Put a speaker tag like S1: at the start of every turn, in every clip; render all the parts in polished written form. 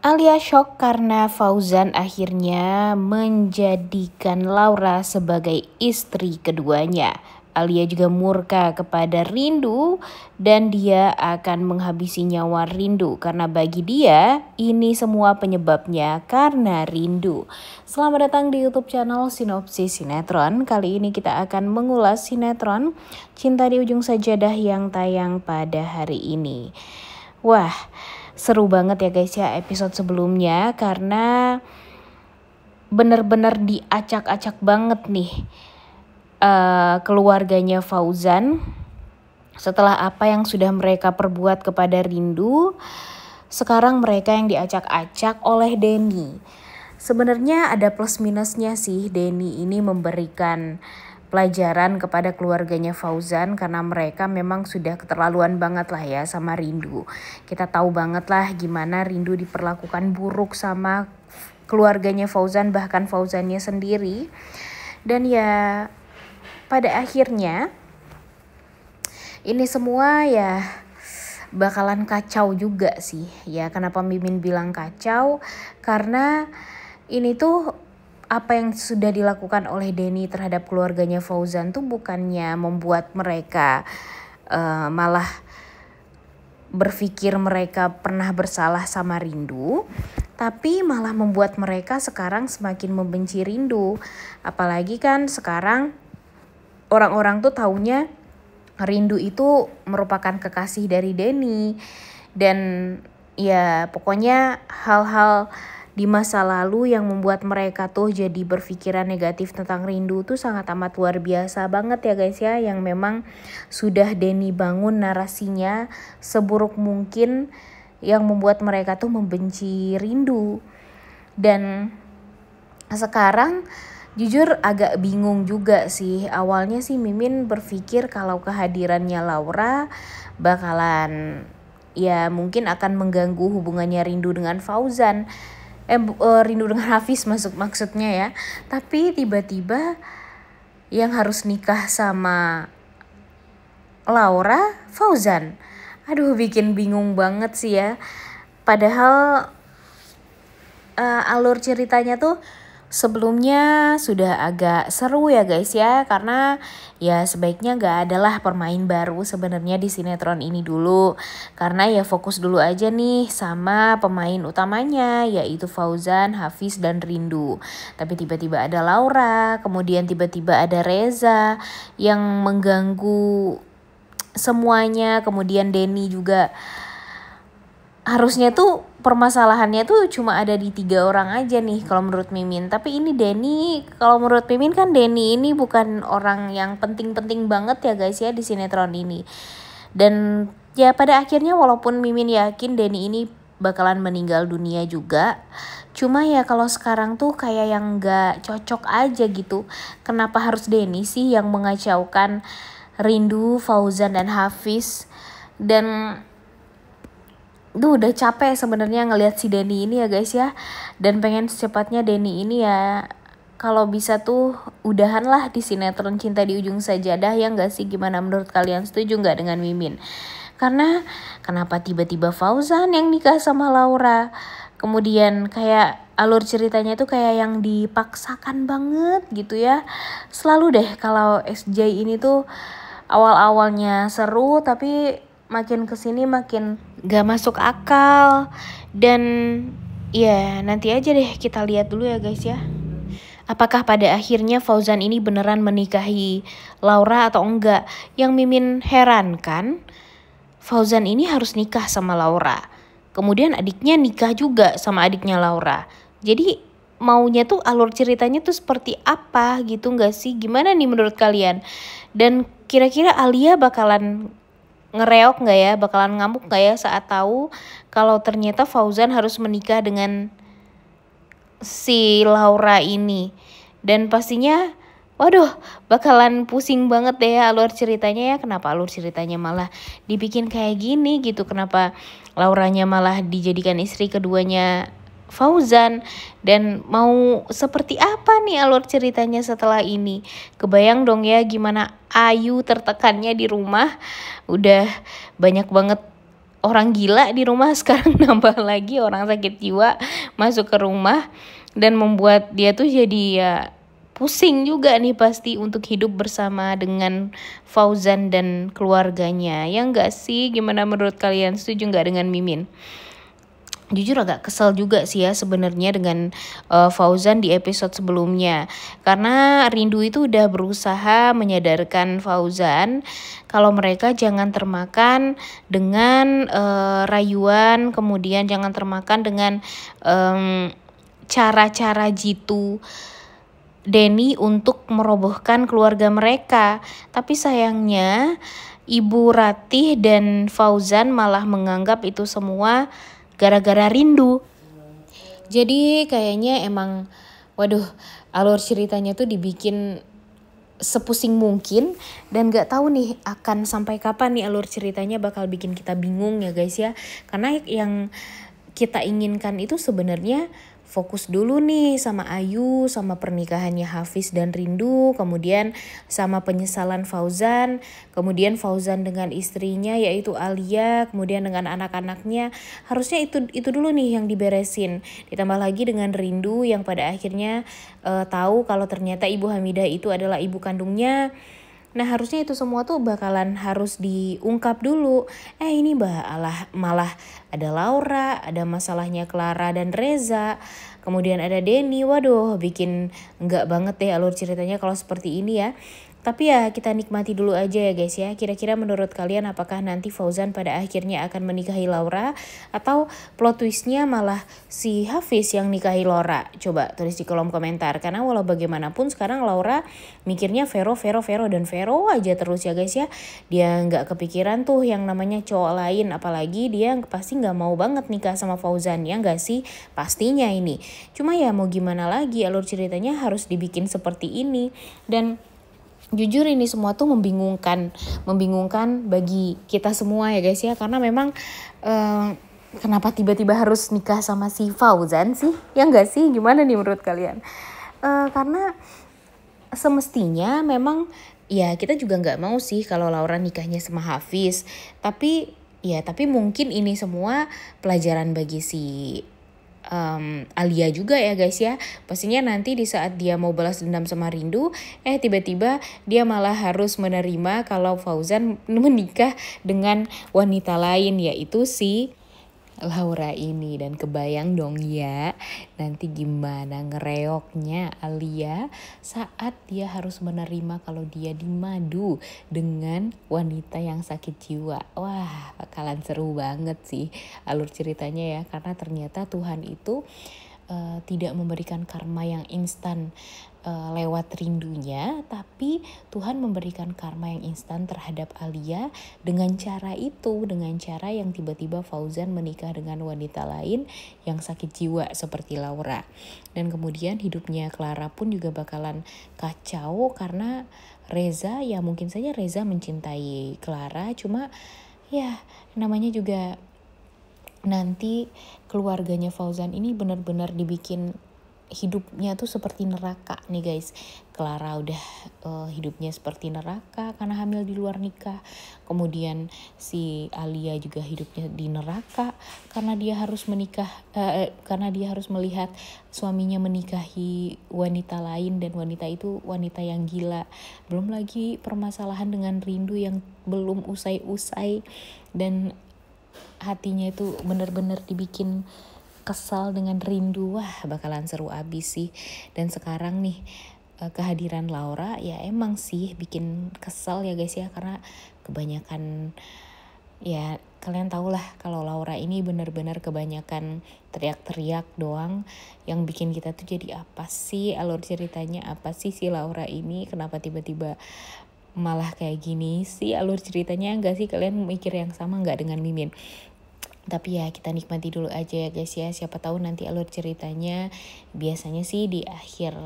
S1: Alia shock karena Fauzan akhirnya menjadikan Laura sebagai istri keduanya. Alia juga murka kepada Rindu dan dia akan menghabisi nyawa Rindu karena bagi dia ini semua penyebabnya karena Rindu. Selamat datang di YouTube channel Sinopsis Sinetron. Kali ini kita akan mengulas sinetron Cinta di Ujung Sajadah yang tayang pada hari ini. Wah, seru banget ya guys ya episode sebelumnya karena bener-bener diacak-acak banget nih keluarganya Fauzan. Setelah apa yang sudah mereka perbuat kepada Rindu, sekarang mereka yang diacak-acak oleh Denny. Sebenarnya ada plus minusnya sih, Denny ini memberikan pelajaran kepada keluarganya Fauzan karena mereka memang sudah keterlaluan banget lah ya sama Rindu. Kita tahu banget lah gimana Rindu diperlakukan buruk sama keluarganya Fauzan, bahkan Fauzannya sendiri. Dan ya pada akhirnya ini semua ya bakalan kacau juga sih ya. Kenapa Mimin bilang kacau? Karena ini tuh apa yang sudah dilakukan oleh Denny terhadap keluarganya Fauzan tuh bukannya membuat mereka malah berpikir mereka pernah bersalah sama Rindu, tapi malah membuat mereka sekarang semakin membenci Rindu. Apalagi kan sekarang orang-orang tuh taunya Rindu itu merupakan kekasih dari Denny. Dan ya pokoknya hal-hal di masa lalu yang membuat mereka tuh jadi berpikiran negatif tentang Rindu tuh sangat amat luar biasa banget ya guys ya. Yang memang sudah Denny bangun narasinya seburuk mungkin yang membuat mereka tuh membenci Rindu. Dan sekarang jujur agak bingung juga sih. Awalnya sih Mimin berpikir kalau kehadirannya Laura bakalan ya mungkin akan mengganggu hubungannya Rindu dengan Fauzan. Rindu dengan Hafiz maksudnya ya. Tapi tiba-tiba yang harus nikah sama Laura Fauzan. Aduh, bikin bingung banget sih ya. Padahal alur ceritanya tuh sebelumnya sudah agak seru ya guys ya, karena ya sebaiknya gak adalah pemain baru sebenarnya di sinetron ini dulu, karena ya fokus dulu aja nih sama pemain utamanya yaitu Fauzan, Hafiz dan Rindu. Tapi tiba-tiba ada Laura, kemudian tiba-tiba ada Reza yang mengganggu semuanya, kemudian Denny juga. Harusnya tuh permasalahannya tuh cuma ada di 3 orang aja nih kalau menurut Mimin. Tapi ini Denny, kalau menurut Mimin kan Denny ini bukan orang yang penting-penting banget ya guys ya di sinetron ini. Dan ya pada akhirnya walaupun Mimin yakin Denny ini bakalan meninggal dunia juga, cuma ya kalau sekarang tuh kayak yang gak cocok aja gitu. Kenapa harus Denny sih yang mengacaukan Rindu, Fauzan dan Hafiz? Dan udah capek sebenarnya ngelihat si Denny ini ya guys ya. Dan pengen secepatnya Denny ini ya kalau bisa tuh udahan lah di sinetron Cinta di Ujung Sajadah ya gak sih? Gimana menurut kalian, setuju gak dengan Mimin? Karena kenapa tiba-tiba Fauzan yang nikah sama Laura? Kemudian kayak alur ceritanya tuh kayak yang dipaksakan banget gitu ya. Selalu deh kalau SJ ini tuh awal-awalnya seru tapi makin kesini makin gak masuk akal. Dan ya nanti aja deh kita lihat dulu ya guys ya, apakah pada akhirnya Fauzan ini beneran menikahi Laura atau enggak. Yang Mimin heran kan, Fauzan ini harus nikah sama Laura, kemudian adiknya nikah juga sama adiknya Laura. Jadi maunya tuh alur ceritanya tuh seperti apa gitu gak sih? Gimana nih menurut kalian? Dan kira-kira Alia bakalan ngereok gak ya, bakalan ngamuk gak ya saat tahu kalau ternyata Fauzan harus menikah dengan si Laura ini? Dan pastinya waduh bakalan pusing banget deh ya alur ceritanya ya. Kenapa alur ceritanya malah dibikin kayak gini gitu? Kenapa Lauranya malah dijadikan istri keduanya Fauzan? Dan mau seperti apa nih alur ceritanya setelah ini? Kebayang dong ya gimana Ayu tertekannya di rumah. Udah banyak banget orang gila di rumah, sekarang nambah lagi orang sakit jiwa masuk ke rumah dan membuat dia tuh jadi ya pusing juga nih pasti untuk hidup bersama dengan Fauzan dan keluarganya. Ya enggak sih? Gimana menurut kalian? Setuju nggak dengan Mimin? Jujur agak kesel juga sih ya sebenarnya dengan Fauzan di episode sebelumnya, karena Rindu itu udah berusaha menyadarkan Fauzan kalau mereka jangan termakan dengan rayuan, kemudian jangan termakan dengan cara-cara jitu Denny untuk merobohkan keluarga mereka. Tapi sayangnya Ibu Ratih dan Fauzan malah menganggap itu semua gara-gara Rindu. Jadi kayaknya emang waduh, alur ceritanya tuh dibikin sepusing mungkin dan gak tahu nih akan sampai kapan nih alur ceritanya bakal bikin kita bingung ya guys ya. Karena yang kita inginkan itu sebenarnya fokus dulu nih sama Ayu, sama pernikahannya Hafiz dan Rindu, kemudian sama penyesalan Fauzan, kemudian Fauzan dengan istrinya yaitu Alia, kemudian dengan anak-anaknya. Harusnya itu dulu nih yang diberesin. Ditambah lagi dengan Rindu yang pada akhirnya tahu kalau ternyata Ibu Hamidah itu adalah ibu kandungnya. Nah harusnya itu semua tuh bakalan harus diungkap dulu. Ini malah ada Laura, ada masalahnya Clara dan Reza, kemudian ada Denny. Waduh, bikin enggak banget deh alur ceritanya kalau seperti ini ya. Tapi ya kita nikmati dulu aja ya guys ya. Kira-kira menurut kalian apakah nanti Fauzan pada akhirnya akan menikahi Laura, atau plot twistnya malah si Hafiz yang nikahi Laura? Coba tulis di kolom komentar. Karena walau bagaimanapun sekarang Laura mikirnya Vero dan Vero aja terus ya guys ya. Dia nggak kepikiran tuh yang namanya cowok lain. Apalagi dia pasti nggak mau banget nikah sama Fauzan, ya nggak sih? Pastinya ini. Cuma ya mau gimana lagi, alur ceritanya harus dibikin seperti ini. Dan jujur ini semua tuh membingungkan bagi kita semua ya guys ya, karena memang kenapa tiba-tiba harus nikah sama si Fauzan sih, ya enggak sih? Gimana nih menurut kalian? Karena semestinya memang ya kita juga nggak mau sih kalau Laura nikahnya sama Hafiz, tapi mungkin ini semua pelajaran bagi si Alia juga ya guys ya. Pastinya nanti di saat dia mau balas dendam sama Rindu, tiba-tiba dia malah harus menerima kalau Fauzan menikah dengan wanita lain, yaitu si Laura ini. Dan kebayang dong ya nanti gimana ngereoknya Alia saat dia harus menerima kalau dia dimadu dengan wanita yang sakit jiwa. Wah, bakalan seru banget sih alur ceritanya ya, karena ternyata Tuhan itu tidak memberikan karma yang instan lewat rindunya, tapi Tuhan memberikan karma yang instan terhadap Alia dengan cara itu, dengan cara yang tiba-tiba Fauzan menikah dengan wanita lain yang sakit jiwa seperti Laura. Dan kemudian hidupnya Clara pun juga bakalan kacau karena Reza, ya mungkin saja Reza mencintai Clara, cuma ya namanya juga nanti keluarganya Fauzan ini benar-benar dibikin hidupnya tuh seperti neraka nih guys. Clara udah hidupnya seperti neraka karena hamil di luar nikah. Kemudian si Alia juga hidupnya di neraka karena dia harus karena dia harus melihat suaminya menikahi wanita lain, dan wanita itu wanita yang gila. Belum lagi permasalahan dengan Rindu yang belum usai-usai, dan hatinya itu benar-benar dibikin kesal dengan Rindu. Wah, bakalan seru abis sih. Dan sekarang nih kehadiran Laura ya emang sih bikin kesal ya guys ya, karena kebanyakan ya kalian tau lah kalau Laura ini benar-benar kebanyakan teriak-teriak doang, yang bikin kita tuh jadi apa sih alur ceritanya, apa sih si Laura ini, kenapa tiba-tiba malah kayak gini sih alur ceritanya? Enggak sih, kalian mikir yang sama nggak dengan Mimin? Tapi ya kita nikmati dulu aja ya guys ya, siapa tahu nanti alur ceritanya biasanya sih di akhir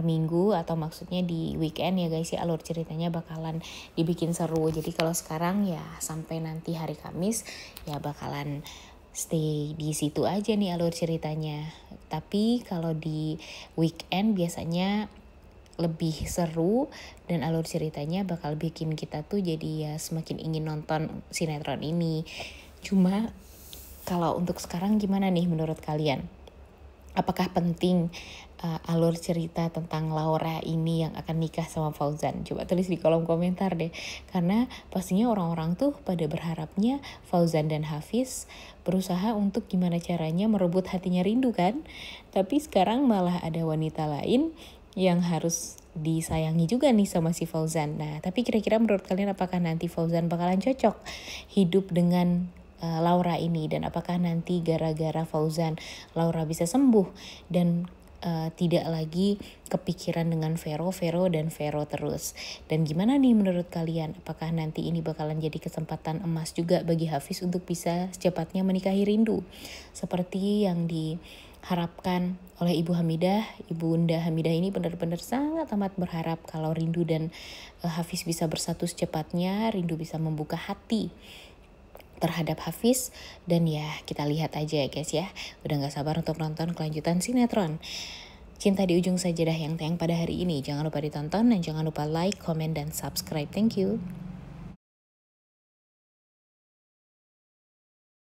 S1: minggu, atau maksudnya di weekend ya guys ya, alur ceritanya bakalan dibikin seru. Jadi kalau sekarang ya sampai nanti hari Kamis ya bakalan stay di situ aja nih alur ceritanya. Tapi kalau di weekend biasanya lebih seru dan alur ceritanya bakal bikin kita tuh jadi ya semakin ingin nonton sinetron ini. Cuma kalau untuk sekarang gimana nih menurut kalian? Apakah penting alur cerita tentang Laura ini yang akan nikah sama Fauzan? Coba tulis di kolom komentar deh. Karena pastinya orang-orang tuh pada berharapnya Fauzan dan Hafiz berusaha untuk gimana caranya merebut hatinya Rindu kan? Tapi sekarang malah ada wanita lain yang harus disayangi juga nih sama si Fauzan. Nah, tapi kira-kira menurut kalian apakah nanti Fauzan bakalan cocok hidup dengan Laura ini, dan apakah nanti gara-gara Fauzan Laura bisa sembuh dan tidak lagi kepikiran dengan Vero terus. Dan gimana nih menurut kalian? Apakah nanti ini bakalan jadi kesempatan emas juga bagi Hafiz untuk bisa secepatnya menikahi Rindu? Seperti yang diharapkan oleh Ibu Hamidah. Ibu Bunda Hamidah ini benar-benar sangat amat berharap kalau Rindu dan Hafiz bisa bersatu secepatnya. Rindu bisa membuka hati terhadap Hafiz, dan ya kita lihat aja ya guys ya. Udah gak sabar untuk nonton kelanjutan sinetron Cinta di Ujung Sajadah yang tayang pada hari ini. Jangan lupa ditonton dan jangan lupa like, comment, dan subscribe. Thank you.